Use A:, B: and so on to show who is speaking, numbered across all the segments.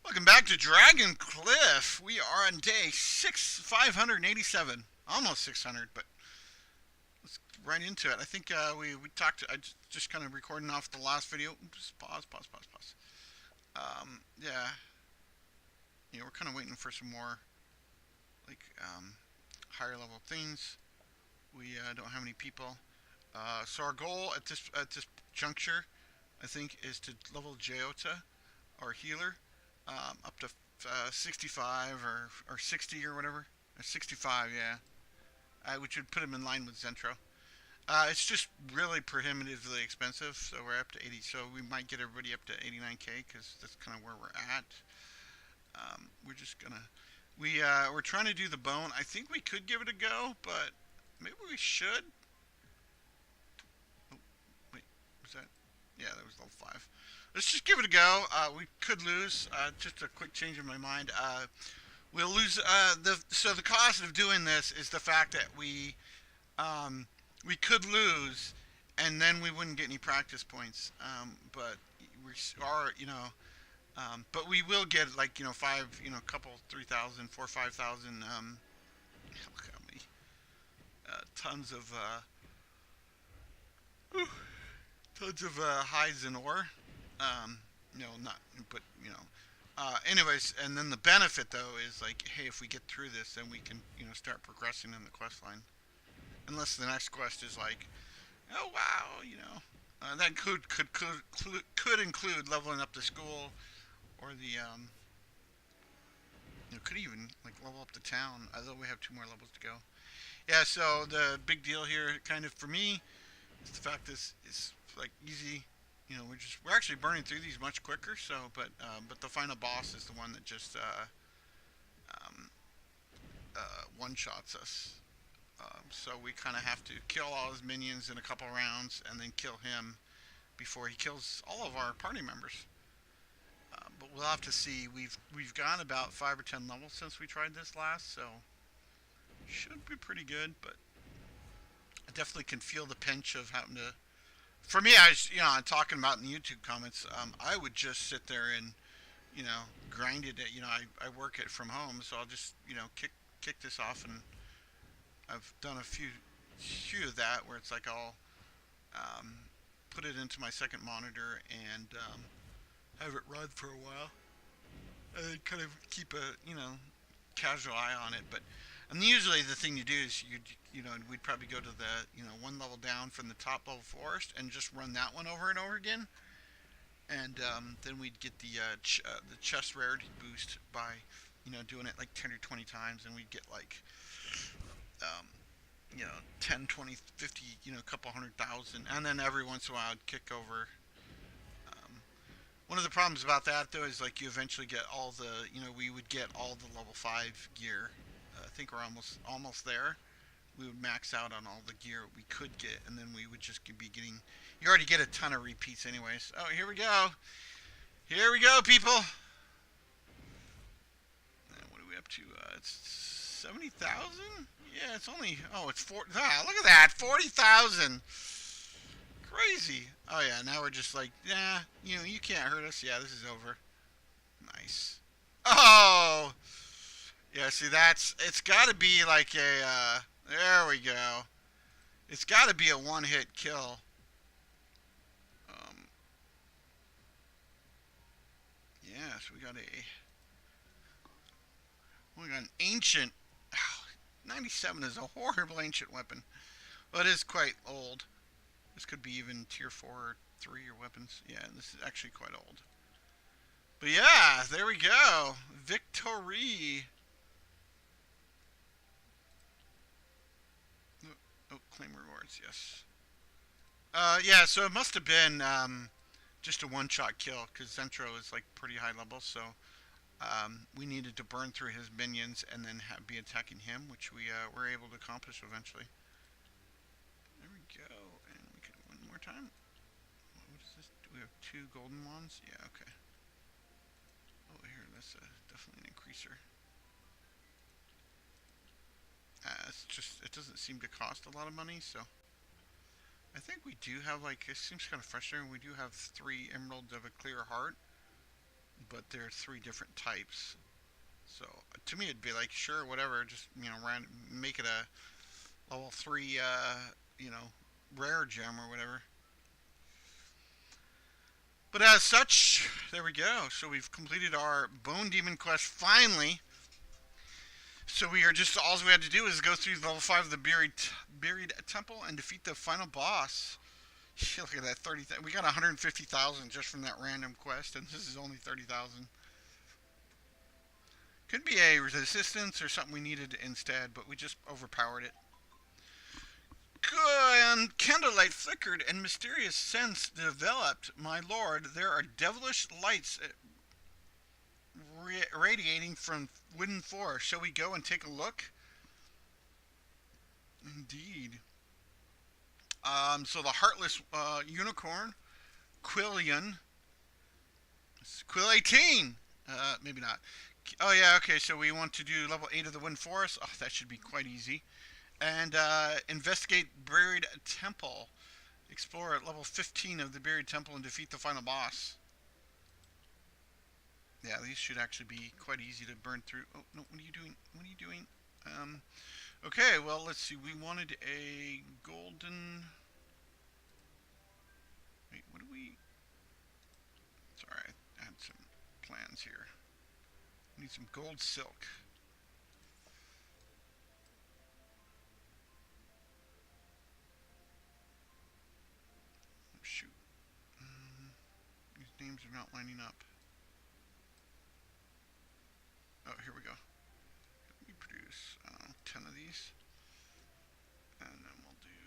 A: Welcome back to Dragon Cliff. We are on day 587. Almost 600, but let's get right into it. I think we talked, just kind of recording off the last video. Just pause. Yeah, we're kind of waiting for some more, like, higher level things. We don't have any people. So our goal at this juncture, I think, is to level Jayota, our healer, up to 65 or 60 or whatever. Or 65, yeah. Which would put him in line with Zentro. It's just really prohibitively expensive, so we're up to 80. So we might get everybody up to 89k because that's kind of where we're at. We're just gonna we're trying to do the bone. I think we could give it a go, but maybe we should. Oh, wait, was that? Yeah, that was level 5. Let's just give it a go. We could lose. Just a quick change in my mind. We'll lose. So the cost of doing this is the fact that we could lose, and then we wouldn't get any practice points. But we are, but we will get like five, couple 3,000, 4, 5,000. Look how many tons of tons of hides and ore. Not, but anyways, and then the benefit though is like, hey, if we get through this, then we can start progressing in the quest line. Unless the next quest is like, oh wow, that could include leveling up the school or the could even like level up the town. Although we have 2 more levels to go. Yeah, so the big deal here, kind of for me, is the fact this is like easy. We're actually burning through these much quicker. So, but the final boss is the one that just um, one shots us. So we kind of have to kill all his minions in a couple rounds and then kill him before he kills all of our party members. But we'll have to see. We've gone about 5 or 10 levels since we tried this last, so should be pretty good. But I definitely can feel the pinch of having to. For me, I'm talking about in the YouTube comments. I would just sit there and grind it. I work it from home, so I'll just kick this off, and I've done a few of that where it's like I'll um, put it into my second monitor and have it run for a while, and kind of keep a casual eye on it. But and usually the thing you do is we'd probably go to the one level down from the top level forest and just run that one over and over again, and then we'd get the chest rarity boost by doing it like 10 or 20 times, and we'd get like um, 10, 20, 50, a couple 100,000, and then every once in a while I'd kick over. One of the problems about that though is like you eventually get all the we would get all the level 5 gear. I think we're almost there. We would max out on all the gear we could get, and then we would just be getting. You already get a ton of repeats anyways. Oh, here we go. Here we go, people. What are we up to? It's 70,000. Yeah, it's only. Oh, it's 4. Ah, look at that, 40,000. Crazy. Oh yeah, now we're just like, nah, you can't hurt us. Yeah, this is over. Nice. Oh, yeah. See, it's got to be like a. There we go. It's got to be a one-hit kill. Um, yeah, so we got an ancient. Oh, 97 is a horrible ancient weapon. Well, it is quite old. This could be even tier 4 or 3 or weapons. Yeah, this is actually quite old. But yeah, there we go. Victory. Oh, claim rewards, yes. Yeah, so it must have been just a one-shot kill because Zentro is like pretty high level, so we needed to burn through his minions and then be attacking him, which we were able to accomplish eventually. There we go, and we can one more time. What is this? Do we have 2 golden ones? Yeah, okay. Oh, here, that's definitely an increaser. It doesn't seem to cost a lot of money, so I think we do have like, it seems kind of frustrating. We do have 3 emeralds of a clear heart, but there are three different types. So to me, it'd be like, sure, whatever, just make it a level three, you know, rare gem or whatever. But as such, there we go. So we've completed our Bone Demon quest finally. So we are just all we had to do is go through level 5 of the buried temple and defeat the final boss. Look at that, 30. We got 150,000 just from that random quest, and this is only 30,000. Could be a resistance or something we needed instead, but we just overpowered it. And candlelight flickered and mysterious scents developed. My lord, there are devilish lights radiating from wooden floor. Shall we go and take a look? Indeed. So the heartless unicorn, Quillian, Quill 18. Maybe not. Oh yeah, okay. So we want to do level 8 of the Wind Forest. Oh, that should be quite easy. And investigate buried temple. Explore at level 15 of the buried temple and defeat the final boss. Yeah, these should actually be quite easy to burn through. Oh no, what are you doing? What are you doing? Okay, well let's see. We wanted a golden. Wait, what do we? Sorry, I had some plans here. We need some gold silk. Oh, shoot. These names are not lining up. Oh, here we go. We produce 10 of these. And then we'll do.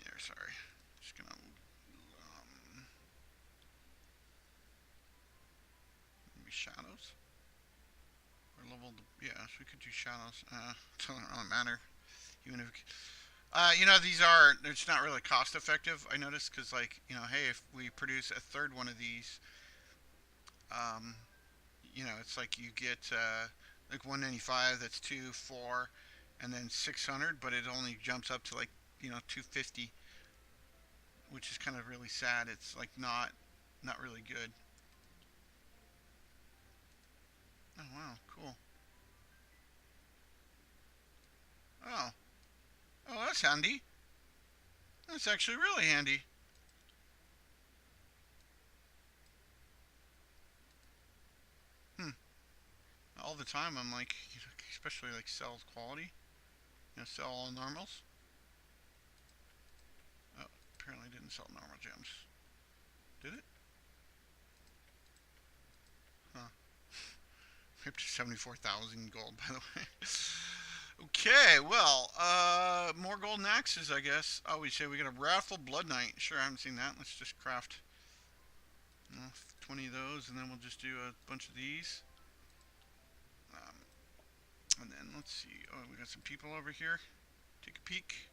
A: Yeah, sorry. Just gonna. Maybe shadows? Or level. Yeah, so we could do shadows. It doesn't really matter. Even if. These are. It's not really cost effective, I noticed, because, like, hey, if we produce a third one of these, um, it's like you get like 195. That's 2, 4, and then 600, but it only jumps up to like 250, which is kind of really sad. It's like not really good. Oh wow, cool. Oh, oh, that's handy. That's actually really handy. Hmm. All the time, I'm like, especially like sell quality, sell all normals. Oh, apparently didn't sell normal gems. Did it? Huh. Up to 74,000 gold, by the way. Okay, well, more golden axes, I guess. Oh, we say we got a Wrathful Blood Knight. Sure, I haven't seen that. Let's just craft 20 of those, and then we'll just do a bunch of these. And then let's see. Oh, we got some people over here. Take a peek.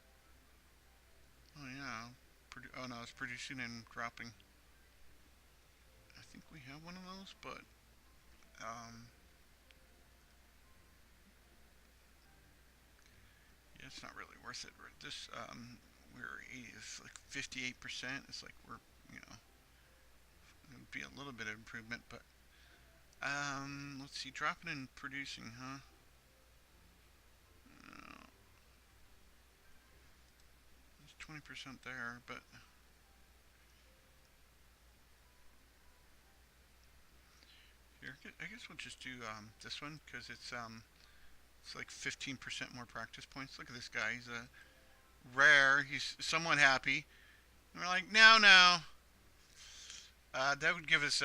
A: Oh yeah. Oh no, it's producing and dropping. I think we have one of those, but yeah, it's not really worth it. This we're 80, it's like 58%. It's like we're it would be a little bit of improvement, but let's see, dropping and producing, huh? There's 20% there, but here I guess we'll just do this one because it's like 15% more practice points. Look at this guy. He's a rare. He's somewhat happy. And we're like, no, no. That would give us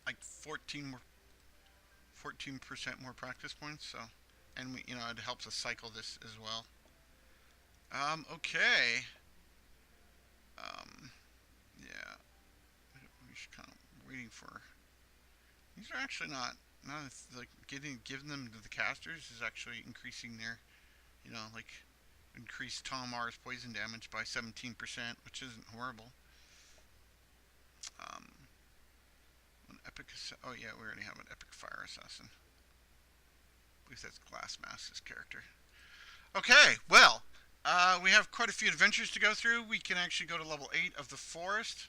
A: like 14% more practice points. So, and it helps us cycle this as well. Okay. Um, yeah. We should kind of waiting for. These are actually not like giving them to the casters is actually increasing their, like increase Tomar's poison damage by 17%, which isn't horrible. Um, an epic. Oh yeah, we already have an epic fire assassin. At least that's Glassmask's character. Okay, well, we have quite a few adventures to go through. We can actually go to level 8 of the forest,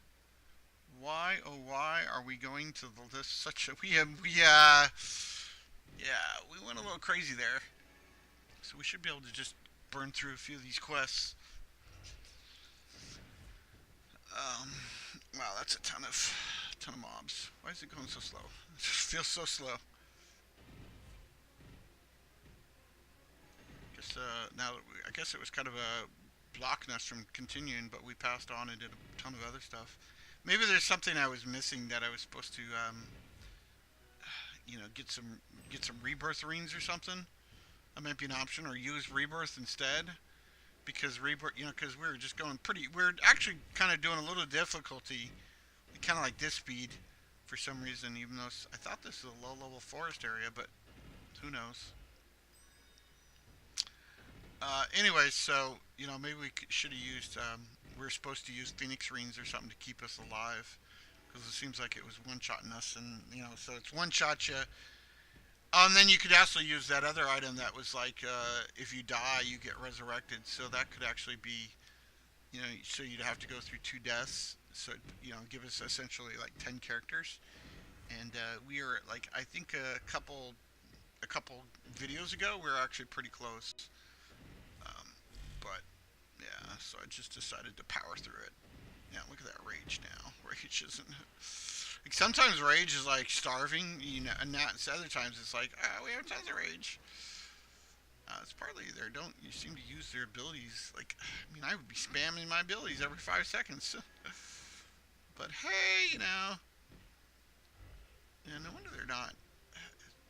A: Why, oh why are we going to this such a yeah, we went a little crazy there. So we should be able to just burn through a few of these quests. Um, wow, that's a ton of mobs. Why is it going so slow? It just feels so slow. I guess it was kind of blocking us from continuing, but we passed on and did a ton of other stuff. Maybe there's something I was missing that I was supposed to, get some rebirth rings or something. That might be an option, or use rebirth instead. Because rebirth, because we were just going pretty. We're actually kind of doing a little difficulty, kind of like this speed, for some reason. Even though I thought this is a low-level forest area, but who knows? Anyways, so maybe we should have used. We are supposed to use Phoenix rings or something to keep us alive, because it seems like it was one-shotting us, and so it's one-shot you. And then you could also use that other item that was like, if you die, you get resurrected. So that could actually be, so you'd have to go through two deaths. So give us essentially like 10 characters. And we are like, I think a couple videos ago, we were actually pretty close. Um, but yeah, so I just decided to power through it. Yeah, look at that rage now. Rage isn't. Like sometimes rage is like starving, and not other times it's like, we have tons of rage. It's partly they don't you seem to use their abilities like, I mean, I would be spamming my abilities every 5 seconds. But hey, yeah, no wonder they're not.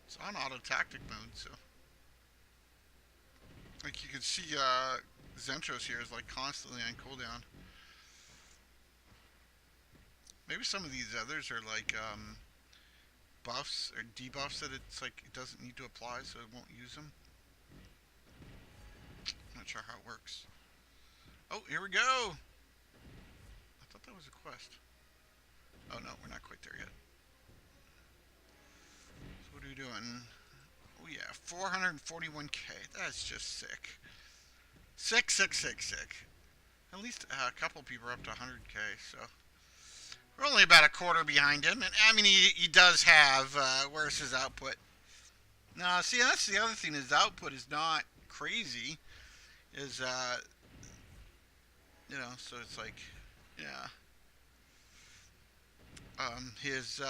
A: It's on auto tactic mode, so like you can see, Zentros here is like constantly on cooldown. Maybe some of these others are like, buffs or debuffs that it's like it doesn't need to apply, so it won't use them. Not sure how it works. Oh, here we go. I thought that was a quest. Oh no, we're not quite there yet. So what are we doing? Oh yeah, 441k. That's just sick. Sick, sick, sick, sick. At least a couple people are up to 100k, so we're only about a quarter behind him. And I mean, he does have. Where's his output? No, see, that's the other thing. His output is not crazy. Is so it's like, yeah. His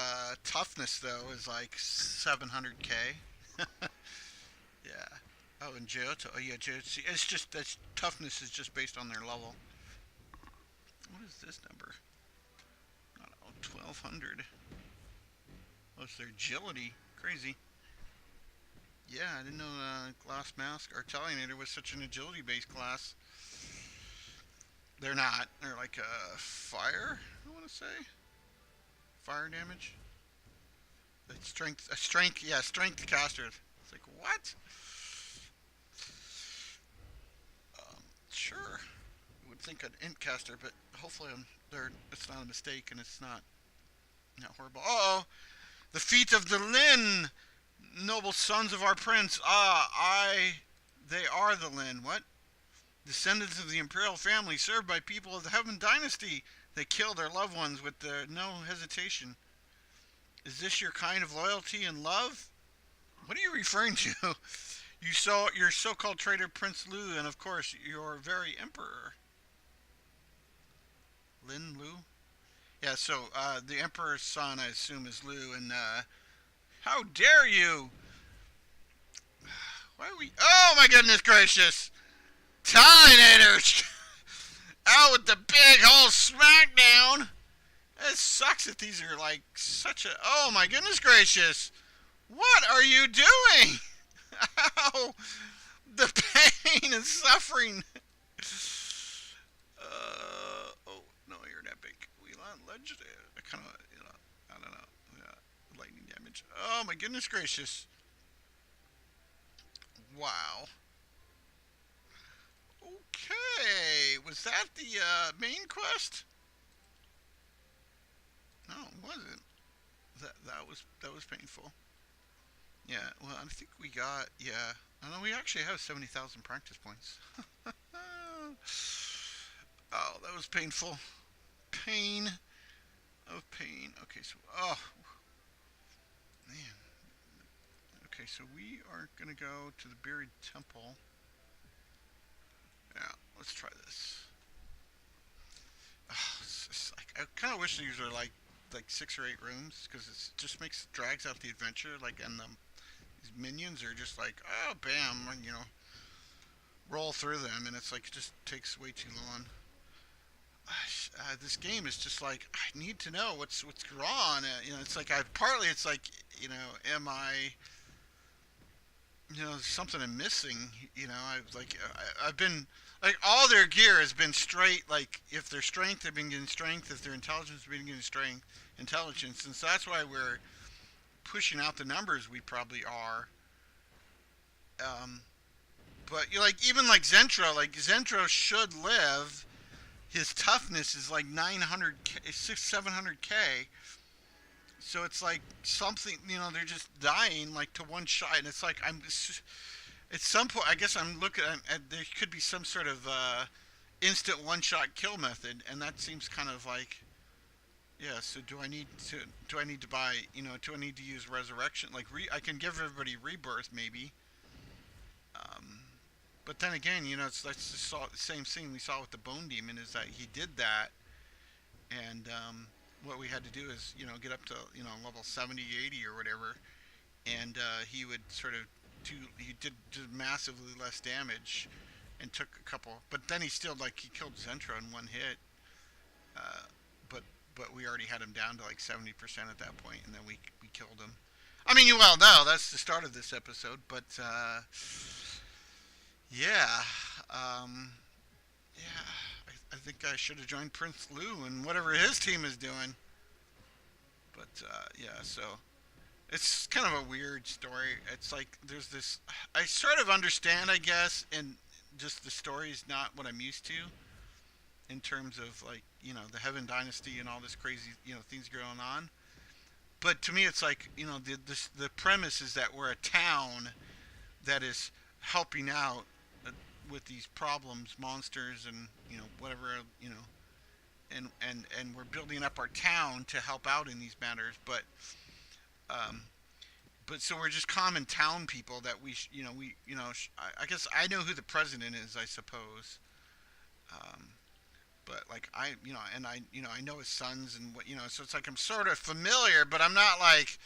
A: toughness though is like 700k. Yeah. Oh, and Johto. Oh yeah, Johto. It's just that toughness is just based on their level. What is this number? I don't know, 1200. Oh, it's their agility. Crazy. Yeah, I didn't know Glass Mask or Talionator was such an agility-based class. They're not. They're like a fire. I want to say fire damage. Strength. Yeah, strength caster. It's like what? Sure. I would think an int caster, but hopefully it's not a mistake and it's not horrible. Oh, the feet of the Lin, noble sons of our prince. They are the Lin. What? Descendants of the imperial family, served by people of the Heaven Dynasty. They kill their loved ones with no hesitation. Is this your kind of loyalty and love? What are you referring to? You saw your so-called traitor Prince Lu, and of course your very emperor, Lin Lu. Yeah, so the emperor's son, I assume, is Lu, and how dare you? Why are we? Oh my goodness gracious! Talionator! Out with the big whole smackdown! It sucks that these are like such a. Oh my goodness gracious! What are you doing? Ow! The pain and suffering. Oh no, you're an epic. We legendary. I kind of, I don't know. Yeah, lightning damage. Oh my goodness gracious! Wow. Okay, was that the main quest? No, it wasn't. That was painful. Yeah, well, I think we got, yeah. I know we actually have 70,000 practice points. Oh, that was painful. Pain. of pain. Okay, so oh man. Okay, so we are gonna go to the buried temple. Yeah, let's try this. It's just like I kind of wish these were like 6 or 8 rooms because it just makes drags out the adventure. Like and these minions are just like oh bam, and, roll through them, and it's like it just takes way too long. This game is just like I need to know what's wrong. It's like I partly it's like am I something I'm missing. I've been like all their gear has been straight. Like if their strength, they've been getting strength. If their intelligence, they've been getting strength, intelligence, and so that's why we're pushing out the numbers we probably are. Um, but like even like Zentro should live. His toughness is like 900k, 700k. So it's like something, they're just dying like to one shot, and it's like at some point, I guess I'm looking at there could be some sort of instant one shot kill method, and that seems kind of like yeah. So do I need to buy do I need to use resurrection like I can give everybody rebirth maybe, um, but then again that's the same thing we saw with the bone demon is that he did that and what we had to do is get up to level 70, 80 or whatever, and he would sort of he did massively less damage and took a couple, but then he still like he killed Zentra in one hit, uh, but we already had him down to like 70% at that point, and then we killed him. I mean, you well know that's the start of this episode, but yeah, um, yeah, I think I should have joined Prince Lou and whatever his team is doing. But yeah, so it's kind of a weird story. It's like there's this. I sort of understand, I guess, and just the story is not what I'm used to in terms of like the Heaven Dynasty and all this crazy things going on. But to me, it's like the premise is that we're a town that is helping out with these problems, monsters, and whatever and we're building up our town to help out in these matters. Um, but so we're just common town people that I guess I know who the president is, I suppose. Um, but like and I know his sons and what so it's like I'm sort of familiar, but I'm not like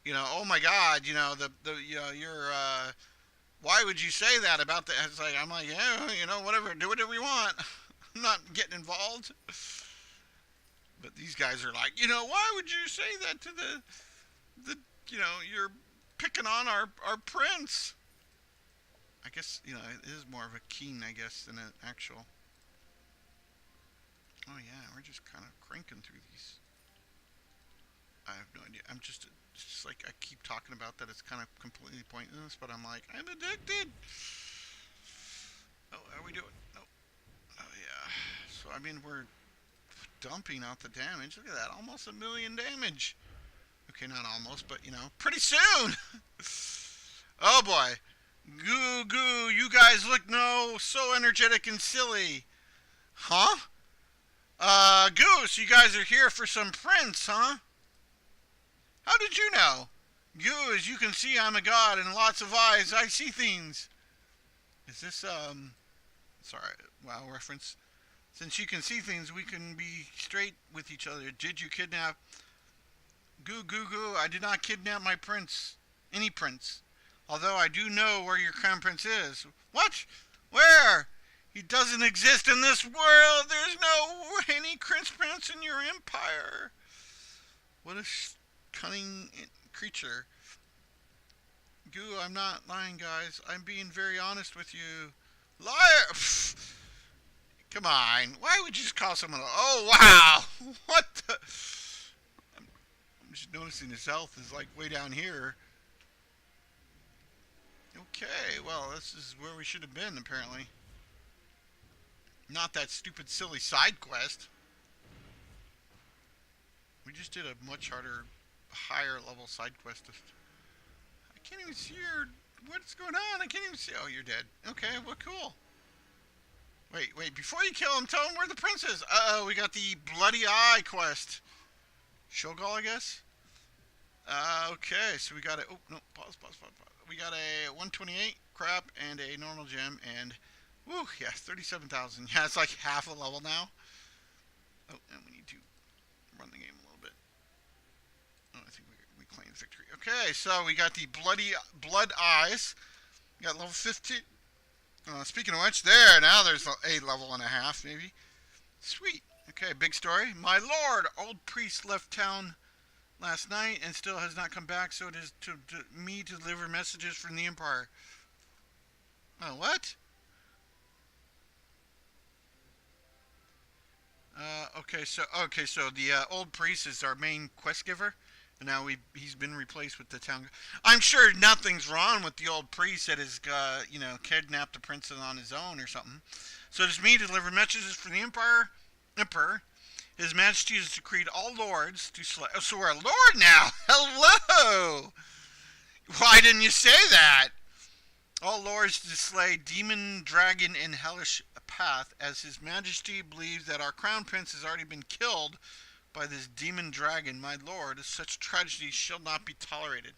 A: oh my God, the you're why would you say that about that? It's like I'm like yeah, whatever, do whatever you want. I'm not getting involved. But these guys are like, why would you say that to the you're picking on our prince. I guess, it is more of a king, I guess, than an actual. Oh yeah, we're just kind of cranking through these. I have no idea. It's just like I keep talking about that. It's kind of completely pointless, but I'm like, I'm addicted. Oh, how are we doing? Oh, oh yeah. So I mean, we're dumping out the damage. Look at that, almost 1,000,000 damage. Okay, not almost, but pretty soon. Oh boy, goo goo, you guys look so energetic and silly, huh? Goose, you guys are here for some prince, huh? How did you know? Goo, as you can see, I'm a god and lots of eyes. I see things. Is this sorry, wow reference? Since you can see things, we can be straight with each other. Did you kidnap? Goo goo goo, I did not kidnap my prince. Any prince. Although I do know where your crown prince is. What? Where? He doesn't exist in this world. There's no any prince in your empire. What a cunning creature. Goo, I'm not lying, guys. I'm being very honest with you. Liar! Pfft. Come on. Why would you just call someone? Oh, wow. What the? I'm just noticing his health is like way down here. Okay, well, this is where we should have been, apparently. Not that stupid, silly side quest. We just did a much harder, higher level side quest. I can't even see your... What's going on? I can't even see... Oh, you're dead. Okay, well, cool. Wait, before you kill him, tell him where the prince is. Uh-oh, we got the Bloody Eye quest. Shogal, I guess. Okay, so we got a. Oh no, pause. We got a 128 crap and a normal gem and. Woo, yeah, 37,000. Yeah, it's like half a level now. Oh, and we need to run the game a little bit. Oh, I think we claimed victory. Okay, so we got the blood eyes. We got level 15. Speaking of which, now there's a level and a half, maybe. Sweet. Okay, big story. My lord, old priest left town last night and still has not come back, so it is to me to deliver messages from the Empire. Oh, what? Okay, so the old priest is our main quest giver, and now he's been replaced with the town. I'm sure nothing's wrong with the old priest that has kidnapped the princess on his own or something. So it's me to deliver messages from the Emperor. His Majesty has decreed all lords to slay. Oh, so we're a lord now. Hello. Why didn't you say that? All lords to slay demon, dragon, and hellish path, as His Majesty believes that our crown prince has already been killed by this demon dragon. My lord, such tragedy shall not be tolerated.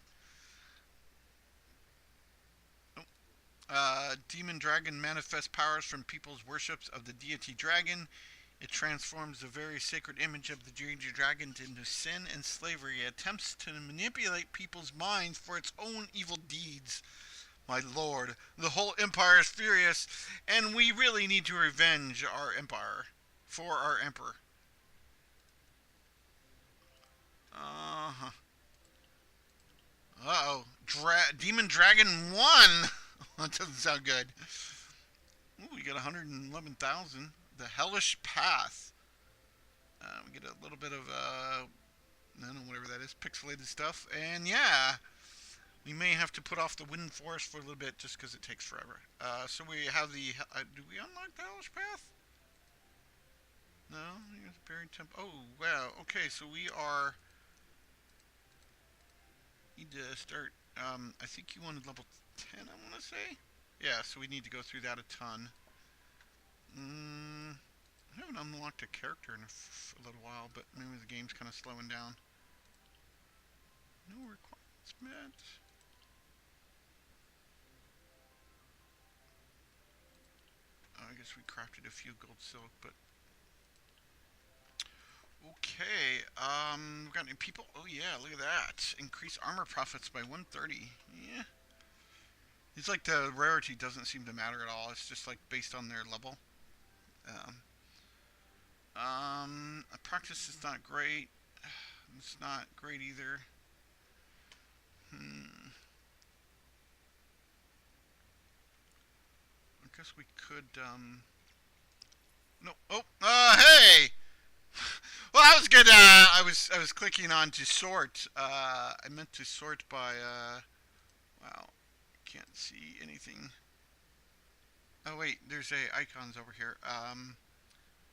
A: Demon dragon manifests powers from people's worships of the deity dragon. It transforms the very sacred image of the deity dragon into sin and slavery. It attempts to manipulate people's minds for its own evil deeds. My lord, the whole empire is furious, and we really need to revenge our empire for our emperor. Uh-huh. Uh-oh. Demon Dragon won! That doesn't sound good. Ooh, we got 111,000. The Hellish Path. We get a little bit of, I don't know, whatever that is, pixelated stuff. And yeah, we may have to put off the Wind Forest for a little bit just because it takes forever. So we have the, do we unlock the Hellish Path? No? Here's the Buried Temple. Oh, wow. Okay, so we are, need to start, I think you wanted level 10, I want to say? Yeah, so we need to go through that a ton. I haven't unlocked a character in a little while, but maybe the game's kind of slowing down. No requirements met. I guess we crafted a few gold silk, but okay. We got any people? Oh yeah, look at that. Increase armor profits by 130. Yeah. It's like the rarity doesn't seem to matter at all. It's just like based on their level. Practice is not great. It's not great either. I guess we could, no. Oh, hey! Well, that was good. I was clicking on to sort. I meant to sort by, wow. Can't see anything. Oh, wait, there's icons over here.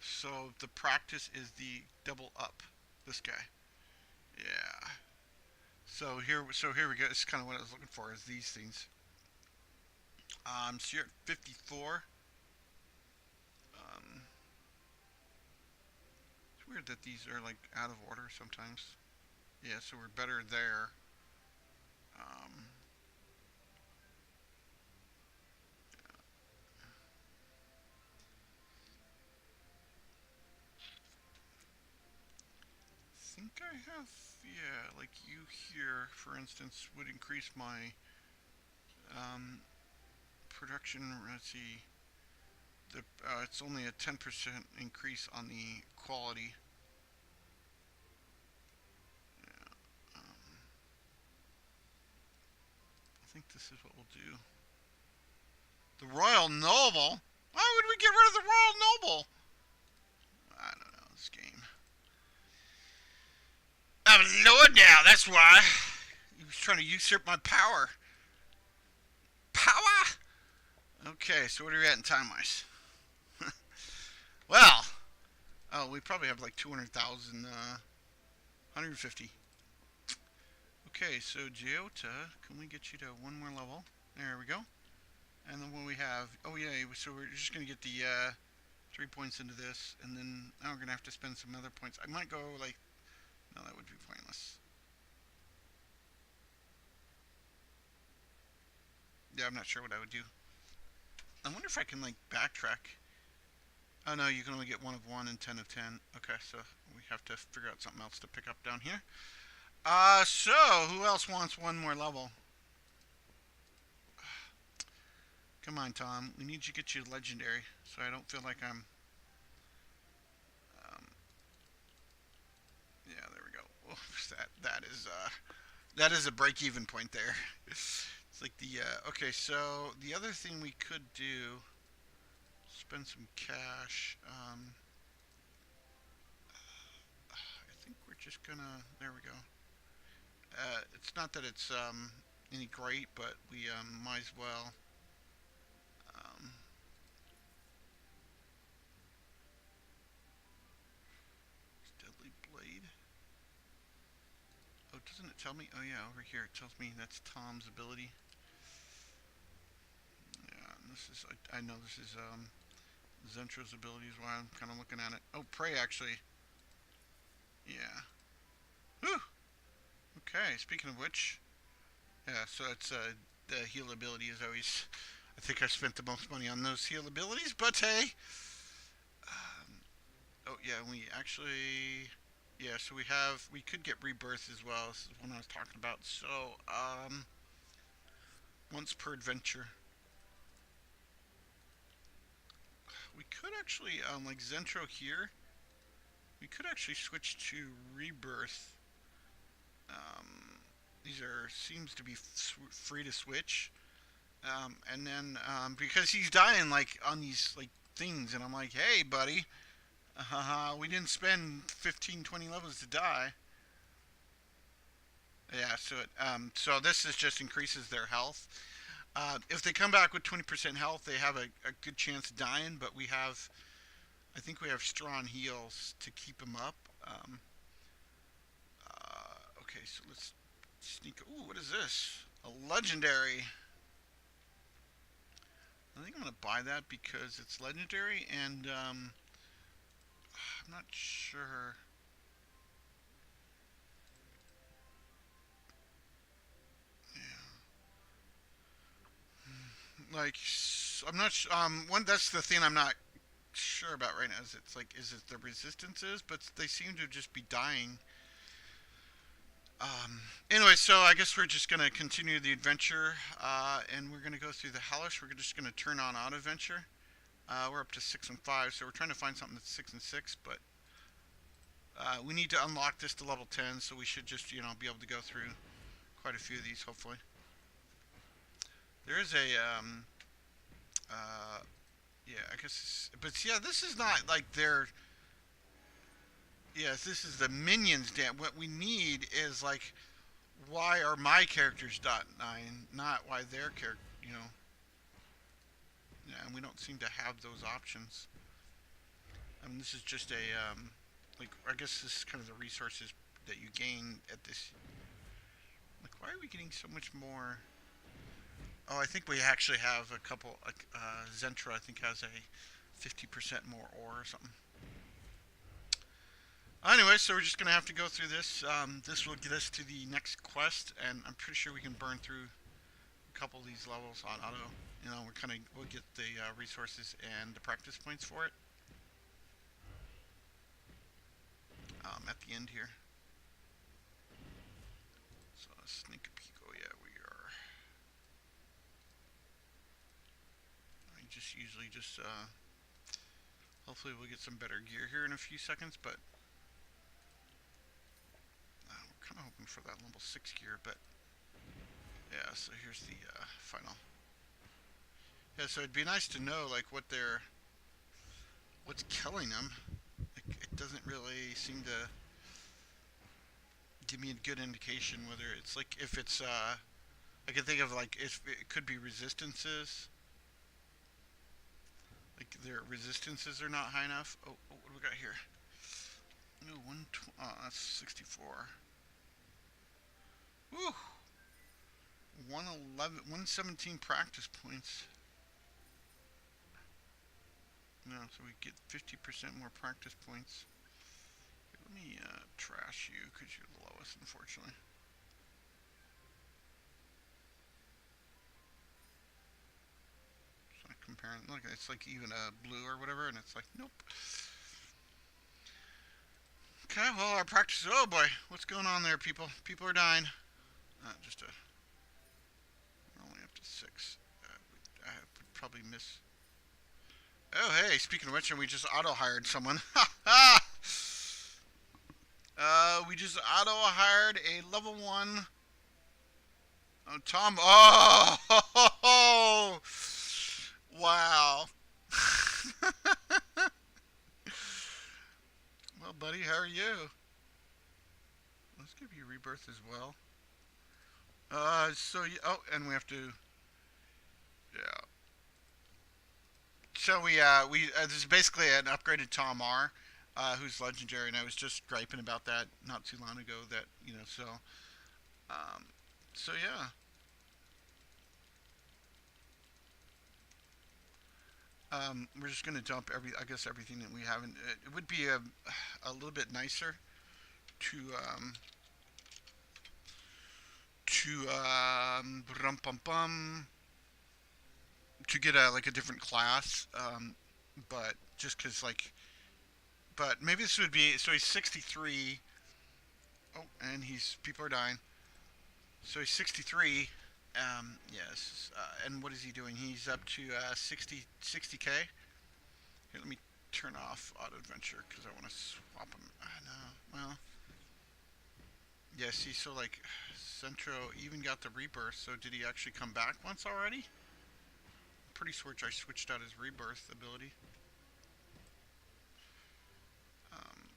A: So the practice is the double up. This guy. Yeah. So here we go. This is kind of what I was looking for. Is these things. So you're at 54. Um, it's weird that these are like out of order sometimes. Yeah, so we're better there. Um, I think I have, yeah, like you here, for instance, would increase my production. Let's see, it's only a 10% increase on the quality. Yeah, I think this is what we'll do. The Royal Noble? Why would we get rid of the Royal Noble? I don't know, this game. I'm a lord now, that's why. He was trying to usurp my power. Power? Okay, so what are we at in time-wise? Well, oh, we probably have like 200,000, 150. Okay, so Giota, can we get you to one more level? There we go. And then what we have, oh yeah, so we're just going to get the 3 points into this, and then now we're going to have to spend some other points. I might go like No, that would be pointless. Yeah, I'm not sure what I would do. I wonder if I can like backtrack. Oh no, you can only get 1 of 1 and 10 of 10. Okay, so we have to figure out something else to pick up down here. So who else wants one more level? Come on, Tom. We need to get you legendary, so I don't feel like I'm. Um, yeah, there we go. Oops, that is a break-even point there. It's like the okay. So the other thing we could do, spend some cash. I think we're just gonna. There we go. It's not that it's any great, but we might as well. Um, Deadly Blade. Oh, doesn't it tell me? Oh yeah, over here it tells me that's Tom's ability. Yeah, and this is I know this is Zentro's ability is why I'm kind of looking at it. Oh, Prey actually. Yeah. Whew. Okay. Speaking of which, yeah. So it's the heal ability is always. I think I spent the most money on those heal abilities, but hey. Um, oh yeah, we actually. Yeah, so we could get rebirth as well. This is one I was talking about. So once per adventure. We could actually, like Zentro here, we could actually switch to Rebirth. Um, these are seems to be free to switch, and then because he's dying like on these like things, and I'm like, hey, buddy, we didn't spend 15, 20 levels to die. Yeah, so this is just increases their health. If they come back with 20% health, they have a good chance of dying, but I think we have strong heals to keep them up. Okay, so let's sneak. Ooh, what is this? A legendary. I think I'm gonna buy that because it's legendary, and I'm not sure. Like, I'm not. One that's the thing I'm not sure about right now. Is it's like, is it the resistances? But they seem to just be dying. Anyway, so I guess we're just gonna continue the adventure, and we're gonna go through the Hellish. We're just gonna turn on auto adventure. We're up to 6 and 5, so we're trying to find something that's 6 and 6, but we need to unlock this to level 10, so we should just be able to go through quite a few of these hopefully. There is a uh, yeah, I guess, but yeah, this is not like their. Yes, this is the minions. Damn, what we need is like, why are my characters dying, not why their character. Yeah, and we don't seem to have those options. I mean, this is just a like I guess this is kind of the resources that you gain at this. Like, why are we getting so much more? Oh, I think we actually have a couple. Like Zentra, I think has a 50% more ore or something. Anyway, so we're just gonna have to go through this. This will get us to the next quest, and I'm pretty sure we can burn through a couple of these levels on auto. We'll get the resources and the practice points for it at the end here. So sneak a peek. Oh yeah, we are. I just usually just hopefully we'll get some better gear here in a few seconds, but we're kind of hoping for that level 6 gear. But yeah, so here's the final. Yeah, so it'd be nice to know like what's killing them. Like, it doesn't really seem to give me a good indication whether it's like if it's I can think of like if it could be resistances. Like their resistances are not high enough. Oh, what do we got here? No, that's 64. Woo! 111, 117 practice points. No, so we get 50% more practice points. Let me trash you because you're the lowest, unfortunately. So comparing, look, it's like even a blue or whatever, and it's like, nope. Okay, well, our practice. Oh boy, what's going on there, people? People are dying. Just a. We're only up to 6. I would probably miss. Oh, hey, speaking of which, and we just auto hired someone. Ha ha! We just auto hired a level 1. Oh, Tom. Oh! Ho, ho, ho. Wow. Well, buddy, how are you? Let's give you rebirth as well. Oh, and we have to. Yeah. So we this is basically an upgraded Tom R, who's legendary, and I was just griping about that not too long ago. That um, so yeah. We're just gonna dump I guess everything that we haven't. It would be a little bit nicer to brum bum bum to get a like a different class. But just because like, but maybe this would be so he's 63. Oh, and he's people are dying. So he's 63. Yes. And what is he doing? He's up to 60k. Here, let me turn off auto adventure because I want to swap him. I know. Well, yeah. See, so like Centro even got the rebirth. So did he actually come back once already? I'm pretty sure I switched out his rebirth ability. Um,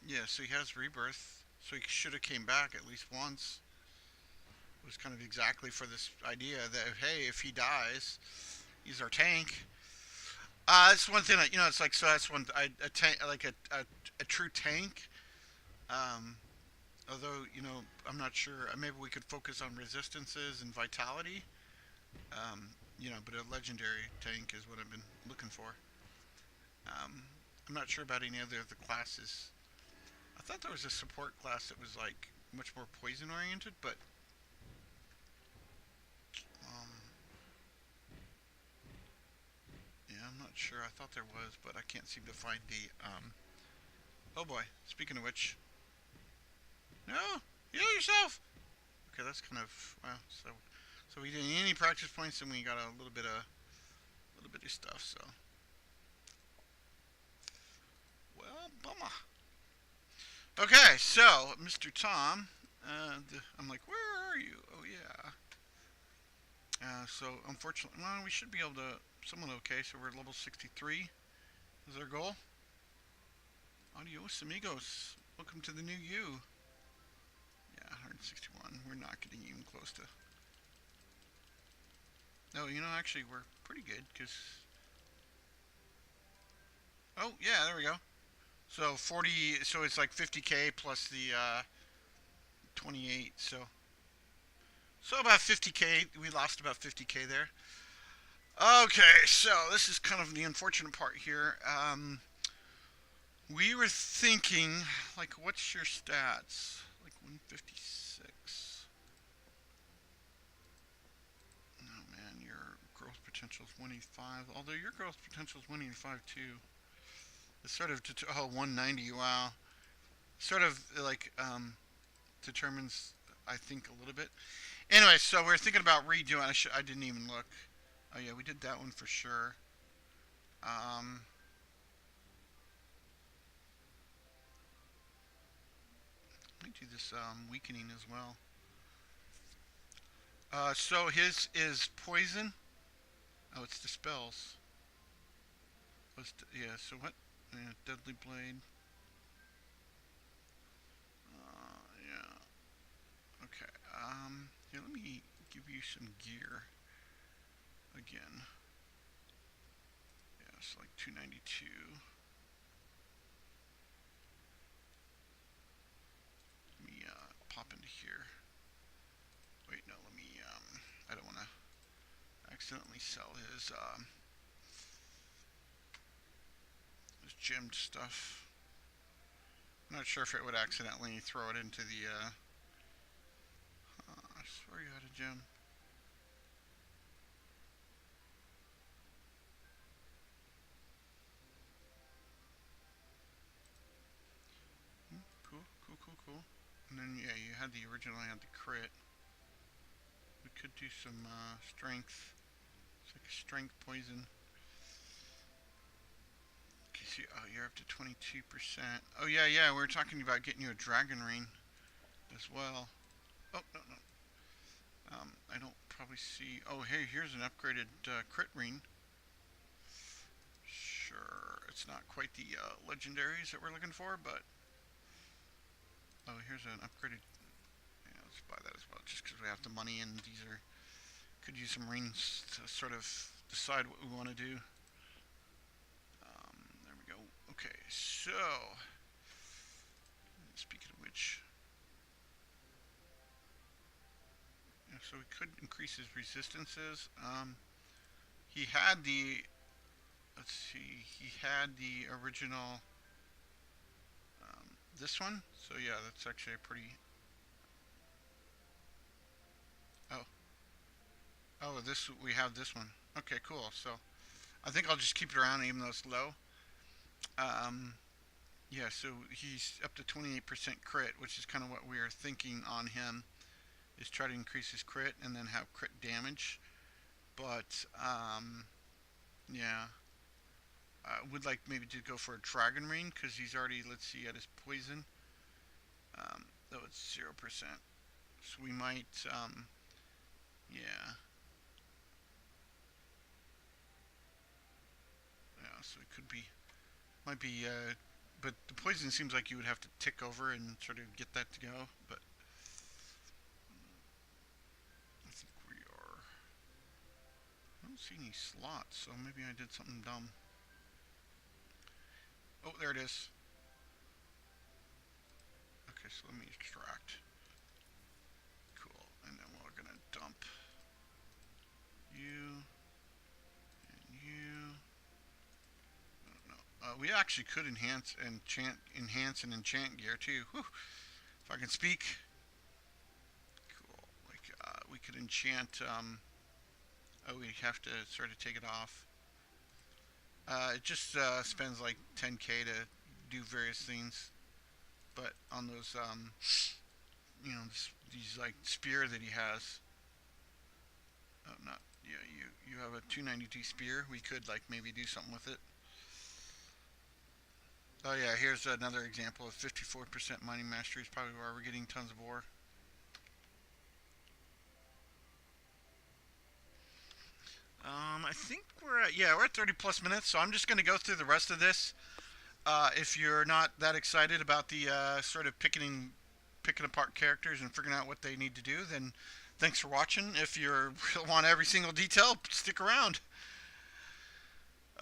A: yeah. So he has rebirth. So he should have came back at least once. It was kind of exactly for this idea that hey, if he dies, he's our tank. That's one thing that it's like so. That's one a tank like a true tank. Um, Although I'm not sure. Maybe we could focus on resistances and vitality. But a legendary tank is what I've been looking for. Um, I'm not sure about any other of the classes. I thought there was a support class that was like much more poison oriented, but um, yeah, I'm not sure. I thought there was, but I can't seem to find the. Oh boy! Speaking of which, no, heal yourself. Okay, that's kind of well. So we didn't need any practice points, and we got a little bit of stuff. So well, bummer. Okay, so Mr. Tom, I'm like, where are you? Oh yeah. So unfortunately, well, we should be able to somewhat okay. So we're at level 63. Is our goal? Adios, amigos. Welcome to the new you. Yeah, 161. We're not getting even close to. No, actually, we're pretty good because. Oh yeah, there we go. So 40. So it's like 50k plus the 28. So about 50k. We lost about 50k there. Okay, so this is kind of the unfortunate part here. We were thinking, like, what's your stats? Like 156. Oh man, your growth potential is 185. Although your growth potential is 185 too. It's sort of 190. Wow, sort of like determines, I think, a little bit. Anyway, so we're thinking about redoing. I didn't even look. Oh yeah, we did that one for sure. Um, Let me do this weakening as well. So his is poison. Oh, it's dispels. Yeah. So what? Yeah, deadly blade. Yeah. Okay. Here, let me give you some gear again. Yeah, it's like 292. Let me pop into here. Wait, no. Let me. I don't want to accidentally sell his gemmed stuff. I'm not sure if it would accidentally throw it into the. I swear you had a gem. Cool, cool, cool, cool. And then yeah, you had the originally had the crit. We could do some strength. It's like a strength poison. Okay, so you're up to 22%. Oh yeah, yeah. We were talking about getting you a dragon ring as well. Oh no, no. I don't probably see. Oh hey, here's an upgraded crit ring. Sure, it's not quite the legendaries that we're looking for, but oh, here's an upgraded. Yeah, let's buy that as well, just because we have the money and these are could use some rings to sort of decide what we want to do. There we go. Okay, so speaking of which, yeah, so we could increase his resistances. He had the let's see, he had the original this one. So yeah, that's actually a pretty. Oh, oh, this we have this one. Okay, cool. So I think I'll just keep it around even though it's low. Um, yeah, so he's up to 28% crit, which is kind of what we are thinking on him. Is try to increase his crit and then have crit damage. But yeah, I would like maybe to go for a dragon ring because he's already let's see at his poison. Though it's 0%, so we might yeah. Yeah, so it could be might be but the poison seems like you would have to tick over and sort of get that to go. But I think we are. I don't see any slots, so maybe I did something dumb. Oh, there it is. Okay, so let me extract. Cool, and then we're gonna dump you and you. I don't know. We actually could enhance and enchant gear too. Whew. If I can speak. Cool. Like we could enchant. Oh, we have to sort of take it off. It just spends like 10k to do various things, but on those these like spear that he has. Oh, not yeah. You have a 292 spear. We could like maybe do something with it. Oh yeah, here's another example of 54% mining mastery is probably where we're getting tons of ore. I think we're at 30 plus minutes, so I'm just going to go through the rest of this. If you're not that excited about the sort of picking apart characters and figuring out what they need to do, then thanks for watching. If you want every single detail, stick around.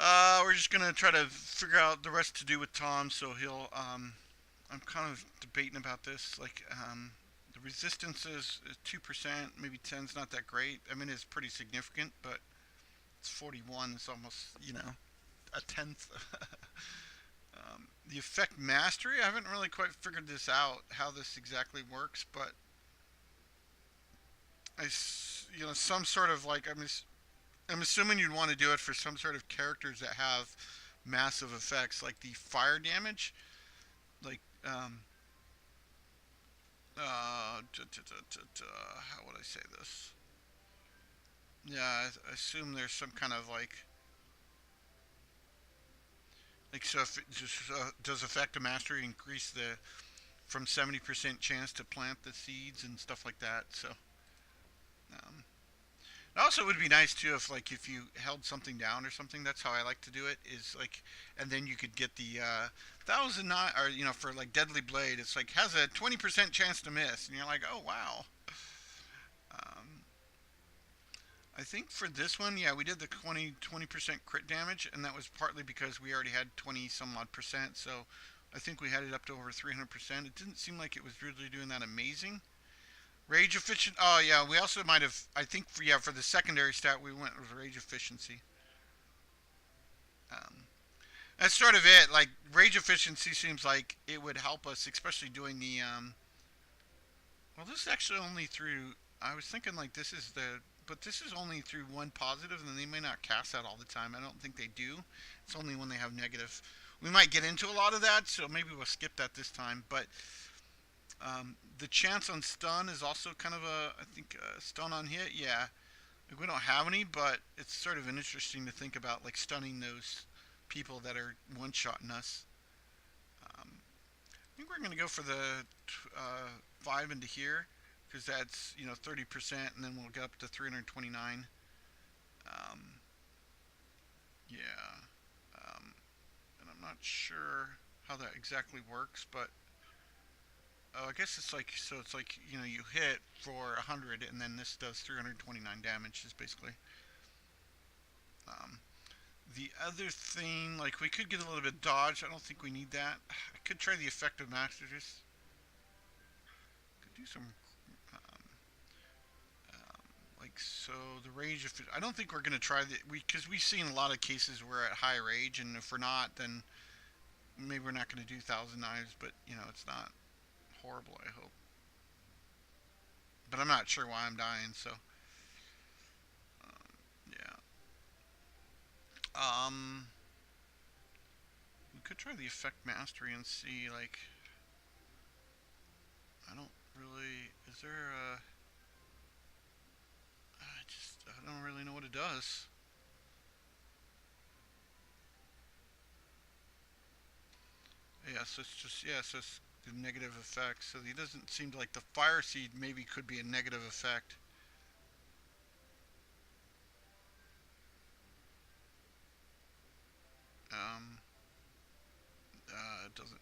A: We're just gonna try to figure out the rest to do with Tom, so he'll. I'm kind of debating about this. Like, the resistance is 2%, maybe 10's not that great. I mean, it's pretty significant, but it's 41. It's almost a tenth. The effect mastery, I haven't really quite figured this out how this exactly works, but some sort of like I'm assuming you'd want to do it for some sort of characters that have massive effects, like the fire damage, like how would I say this? Yeah, I assume there's some kind of like so if it just does effective mastery increase the from 70% chance to plant the seeds and stuff like that. So um, also, it would be nice too if you held something down or something. That's how I like to do it. Is like, and then you could get the 1,009 or for like Deadly Blade. It's like has a 20% chance to miss, and you're like, oh wow. Um, I think for this one, yeah, we did the 20% crit damage, and that was partly because we already had 20 some odd percent. So I think we had it up to over 300%. It didn't seem like it was really doing that amazing. Rage efficient. Oh yeah, we also might have. I think for the secondary stat we went with rage efficiency. Um, That's sort of it. Like rage efficiency seems like it would help us, especially doing the. Well, this is actually only through. I was thinking like this is the, but this is only through one positive, and they may not cast that all the time. I don't think they do. It's only when they have negative. We might get into a lot of that, so maybe we'll skip that this time. But the chance on stun is also kind of a, I think, stun on hit. Yeah, like we don't have any, but it's sort of interesting to think about, like stunning those people that are one-shotting us. I think we're going to go for the 5 into here because that's 30%, and then we'll get up to 329. Um, yeah, and I'm not sure how that exactly works, but I guess it's like so. It's like you hit for 100, and then this does 329 damage. Is basically. Um, the other thing, like we could get a little bit of dodge. I don't think we need that. I could try the effective masters. Could do some like so the rage. If I don't think we're gonna try the because we've seen a lot of cases where at high rage, and if we're not, then maybe we're not gonna do thousand knives. But it's not horrible. I hope. But I'm not sure why I'm dying. So yeah. Um, we could try the effect mastery and see like I don't really. Is there a? I don't really know what it does. Yeah, so it's just so it's the negative effect. So he doesn't seem like the fire seed maybe could be a negative effect. Um, it doesn't.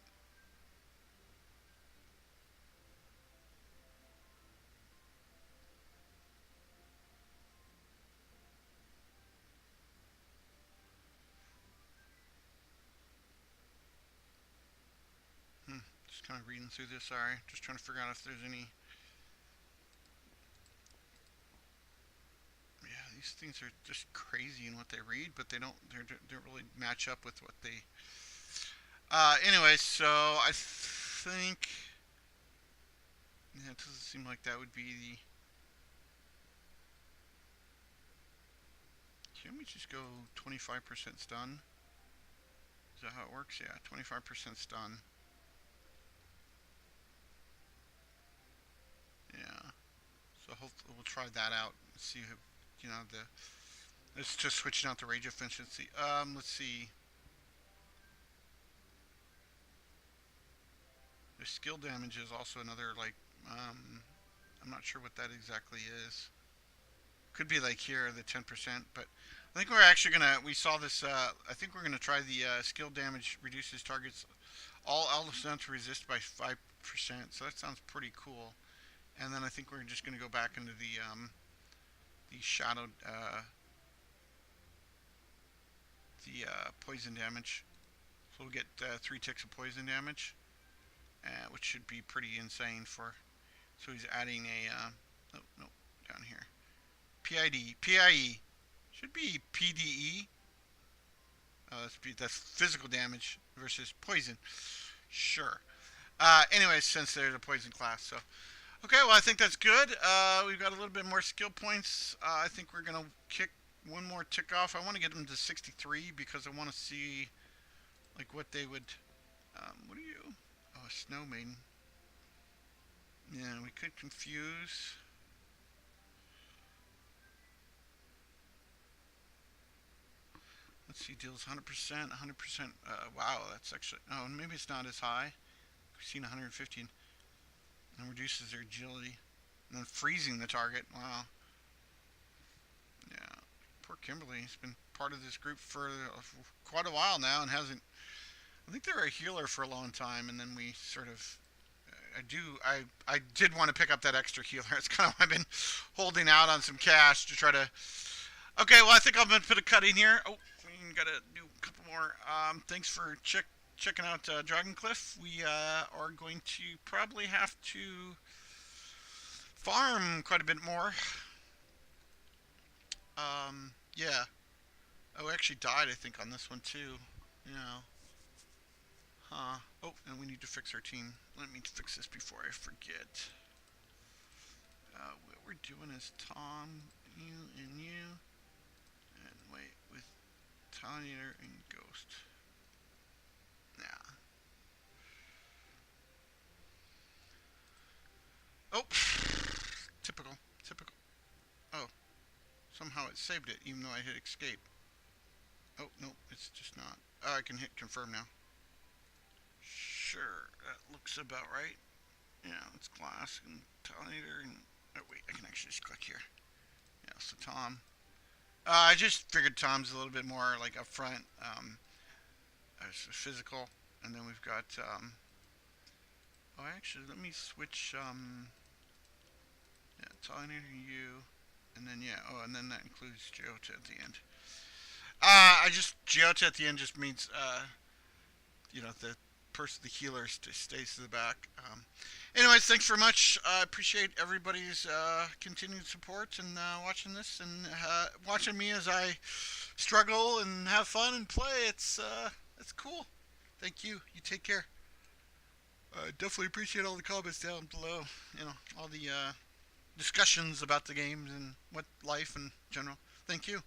A: Just kind of reading through this. Sorry, just trying to figure out if there's any. Yeah, these things are just crazy in what they read, but they don't really match up with what they. Anyway, so I think it doesn't seem like that would be the. Can we just go 25% stun? Is that how it works? Yeah, 25% stun. Yeah. So hopefully we'll try that out and see if, the it's just switching out the rage efficiency. Let's see. The skill damage is also another like I'm not sure what that exactly is. Could be like here the 10%, but I think we're actually gonna. We saw this. I think we're gonna try the skill damage reduces targets all elements to resist by 5%. So that sounds pretty cool. And then I think we're just gonna go back into the shadowed the poison damage. So we'll get 3 ticks of poison damage, which should be pretty insane for. So he's adding a. Oh no, down here. PIE should be PDE. That's physical damage versus poison. Sure. Anyways, since there's a poison class, so okay. Well, I think that's good. We've got a little bit more skill points. I think we're gonna kick one more tick off. I want to get them to 63 because I want to see like what they would. What are you? Oh, a snow maiden. Yeah, we could confuse. Let's see, deals 100%, 100%. Wow, that's actually. Oh, maybe it's not as high. We've seen 115. And reduces their agility. And then freezing the target. Wow. Yeah. Poor Kimberly. He's been part of this group for quite a while now and hasn't. I think they were a healer for a long time, and then we sort of. I did want to pick up that extra healer. It's kind of why I've been holding out on some cash to try to. Okay, well I think I'm gonna put a cut in here. Oh, we gotta do a couple more. Thanks for checking out Dragoncliff. We are going to probably have to farm quite a bit more. Yeah. Oh, we actually died, I think, on this one too. You know. Huh. Oh, and we need to fix our team. Let me fix this before I forget. What we're doing is Tom, you, and you. And wait, with Talionator and Ghost. Yeah. Oh! Typical. Typical. Oh, somehow it saved it, even though I hit escape. Oh, no, it's just not. I can hit confirm now. Sure, that looks about right. Yeah, it's glass and Talionator and. Oh, wait, I can actually just click here. Yeah, so Tom. I just figured Tom's a little bit more like upfront, physical, and then we've got. Oh, actually, let me switch. Yeah, Talionator U, and then yeah. Oh, and then that includes Geota at the end. I just Geota at the end just means the person, the healer, stays to the back. Anyways, thanks very much. I appreciate everybody's continued support and watching this and watching me as I struggle and have fun and play. It's cool. Thank you. You take care. Definitely appreciate all the comments down below. All the discussions about the games and what life in general. Thank you.